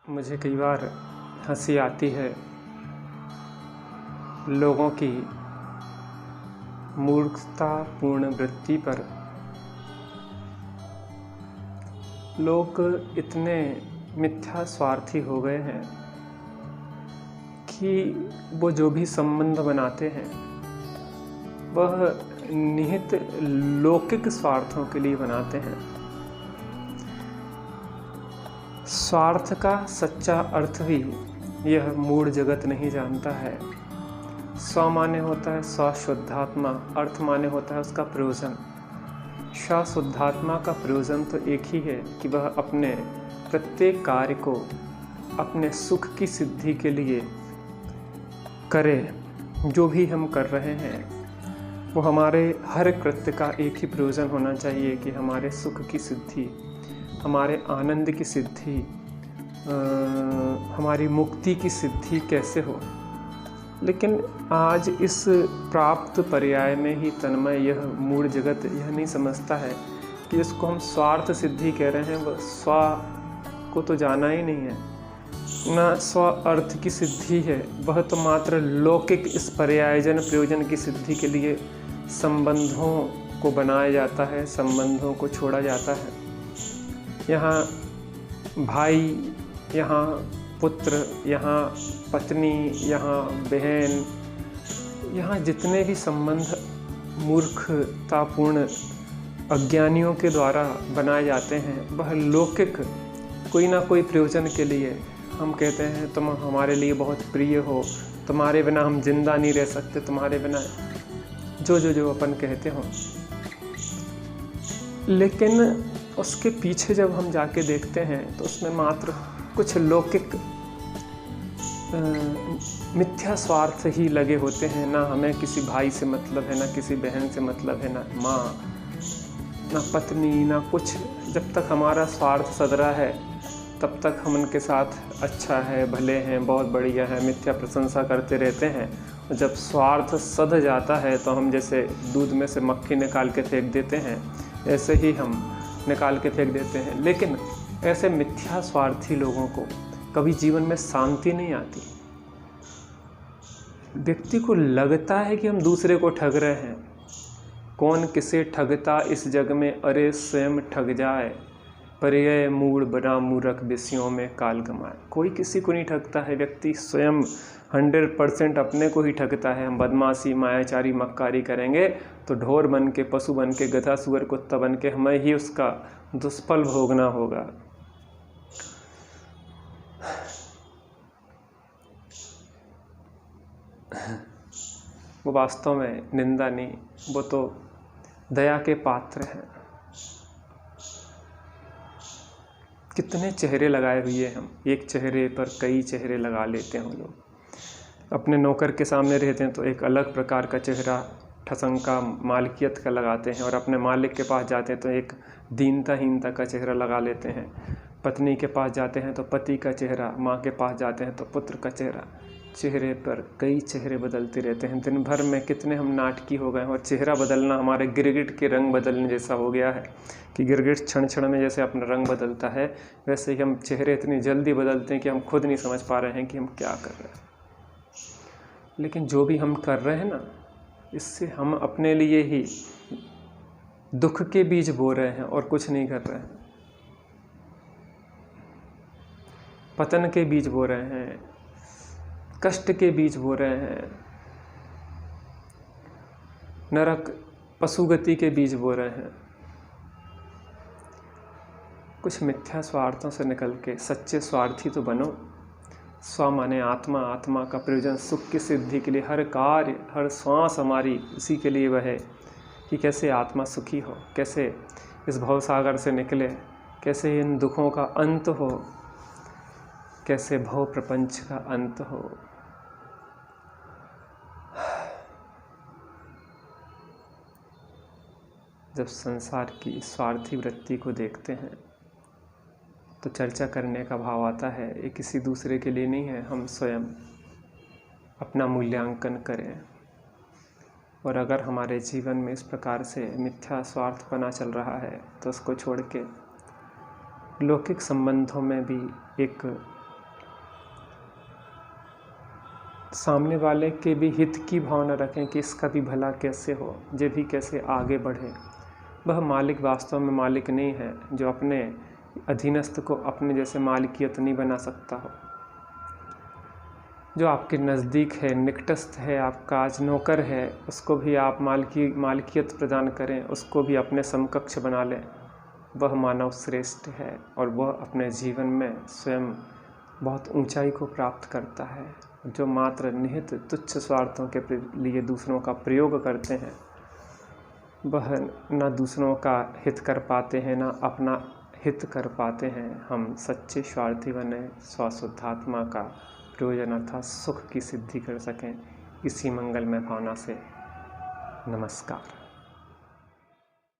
मुझे कई बार हंसी आती है लोगों की मूर्खतापूर्ण वृत्ति पर। लोग इतने मिथ्या स्वार्थी हो गए हैं कि वो जो भी संबंध बनाते हैं वह निहित लौकिक स्वार्थों के लिए बनाते हैं। स्वार्थ का सच्चा अर्थ भी यह मूढ़ जगत नहीं जानता है। स्व माने होता है स्वशुद्धात्मा, अर्थ माने होता है उसका प्रयोजन। स्वशुद्धात्मा का प्रयोजन तो एक ही है कि वह अपने प्रत्येक कार्य को अपने सुख की सिद्धि के लिए करे। जो भी हम कर रहे हैं वो हमारे हर कृत्य का एक ही प्रयोजन होना चाहिए कि हमारे सुख की सिद्धि, हमारे आनंद की सिद्धि, हमारी मुक्ति की सिद्धि कैसे हो। लेकिन आज इस प्राप्त पर्याय में ही तन्मय यह मूढ़ जगत यह नहीं समझता है कि इसको हम स्वार्थ सिद्धि कह रहे हैं। वह स्व को तो जाना ही नहीं है, न स्व अर्थ की सिद्धि है। वह तो मात्र लौकिक इस पर्यायजन प्रयोजन की सिद्धि के लिए संबंधों को बनाया जाता है, संबंधों को छोड़ा जाता है। यहाँ भाई, यहाँ पुत्र, यहाँ पत्नी, यहाँ बहन, यहाँ जितने भी संबंध मूर्खतापूर्ण अज्ञानियों के द्वारा बनाए जाते हैं वह लौकिक कोई ना कोई प्रयोजन के लिए। हम कहते हैं तुम हमारे लिए बहुत प्रिय हो, तुम्हारे बिना हम जिंदा नहीं रह सकते, तुम्हारे बिना जो अपन कहते हो। लेकिन उसके पीछे जब हम जाके देखते हैं तो उसमें मात्र कुछ लौकिक मिथ्या स्वार्थ ही लगे होते हैं। ना हमें किसी भाई से मतलब है, ना किसी बहन से मतलब है, ना माँ, ना पत्नी, ना कुछ। जब तक हमारा स्वार्थ सदरा है तब तक हम उनके साथ अच्छा है, भले हैं, बहुत बढ़िया है, मिथ्या प्रशंसा करते रहते हैं। और जब स्वार्थ सध जाता है तो हम जैसे दूध में से मक्खी निकाल के फेंक देते हैं, ऐसे ही हम निकाल के फेंक देते हैं। लेकिन ऐसे मिथ्या स्वार्थी लोगों को कभी जीवन में शांति नहीं आती। व्यक्ति को लगता है कि हम दूसरे को ठग रहे हैं। कौन किसे ठगता इस जग में, अरे स्वयं ठग जाए। पर यह मूढ़ बना मूर्ख विषयों में काल गमाए। कोई किसी को नहीं ठगता है, व्यक्ति स्वयं 100% अपने को ही ठगता है। हम बदमाशी, मायाचारी, मक्कारी करेंगे तो ढोर बन के, पशु बन के, गधा, सुअर, कुत्ता बन के हमें ही उसका दुष्फल भोगना होगा। वो वास्तव में निंदा नहीं, वो तो दया के पात्र हैं। कितने चेहरे लगाए हुए हम, एक चेहरे पर कई चेहरे लगा लेते हैं लोग। अपने नौकर के सामने रहते हैं तो एक अलग प्रकार का चेहरा ठसंका मालिकियत का लगाते हैं, और अपने मालिक के पास जाते हैं तो एक दीनता का चेहरा लगा लेते हैं। पत्नी के पास जाते हैं तो पति का चेहरा, माँ के पास जाते हैं तो पुत्र का चेहरा। चेहरे पर कई चेहरे बदलते रहते हैं। दिन भर में कितने हम नाटकी हो गए हैं। और चेहरा बदलना हमारे गिरगिट के रंग बदलने जैसा हो गया है कि गिरगिट क्षण क्षण में जैसे अपना रंग बदलता है, वैसे ही हम चेहरे इतनी जल्दी बदलते हैं कि हम खुद नहीं समझ पा रहे हैं कि हम क्या कर रहे हैं। लेकिन जो भी हम कर रहे हैं ना, इससे हम अपने लिए ही दुख के बीज बो रहे हैं और कुछ नहीं कर रहे हैं। पतन के बीज बो रहे हैं, कष्ट के बीज बो रहे हैं, नरक पशुगति के बीज बो रहे हैं। कुछ मिथ्या स्वार्थों से निकल के सच्चे स्वार्थी तो बनो। स्व माने आत्मा, आत्मा का प्रयोजन सुख की सिद्धि के लिए। हर कार्य, हर श्वास हमारी उसी के लिए वह है कि कैसे आत्मा सुखी हो, कैसे इस भवसागर से निकले, कैसे इन दुखों का अंत हो, कैसे भव प्रपंच का अंत हो। जब संसार की स्वार्थी वृत्ति को देखते हैं तो चर्चा करने का भाव आता है। ये किसी दूसरे के लिए नहीं है, हम स्वयं अपना मूल्यांकन करें। और अगर हमारे जीवन में इस प्रकार से मिथ्या स्वार्थपना चल रहा है तो उसको छोड़ के लौकिक संबंधों में भी एक सामने वाले के भी हित की भावना रखें कि इसका भी भला कैसे हो, ये भी कैसे आगे बढ़े। वह मालिक वास्तव में मालिक नहीं है जो अपने अधीनस्थ को अपने जैसे मालिकियत नहीं बना सकता हो। जो आपके नज़दीक है, निकटस्थ है, आपका आज नौकर है, उसको भी आप मालिकियत प्रदान करें, उसको भी अपने समकक्ष बना लें। वह मानव श्रेष्ठ है और वह अपने जीवन में स्वयं बहुत ऊंचाई को प्राप्त करता है। जो मात्र निहित तुच्छ स्वार्थों के लिए दूसरों का प्रयोग करते हैं, वह न दूसरों का हित कर पाते हैं, न अपना हित कर पाते हैं। हम सच्चे स्वार्थी बने, स्वशुद्धात्मा का प्रयोजन अर्थात सुख की सिद्धि कर सकें। इसी मंगलमय भावना से नमस्कार।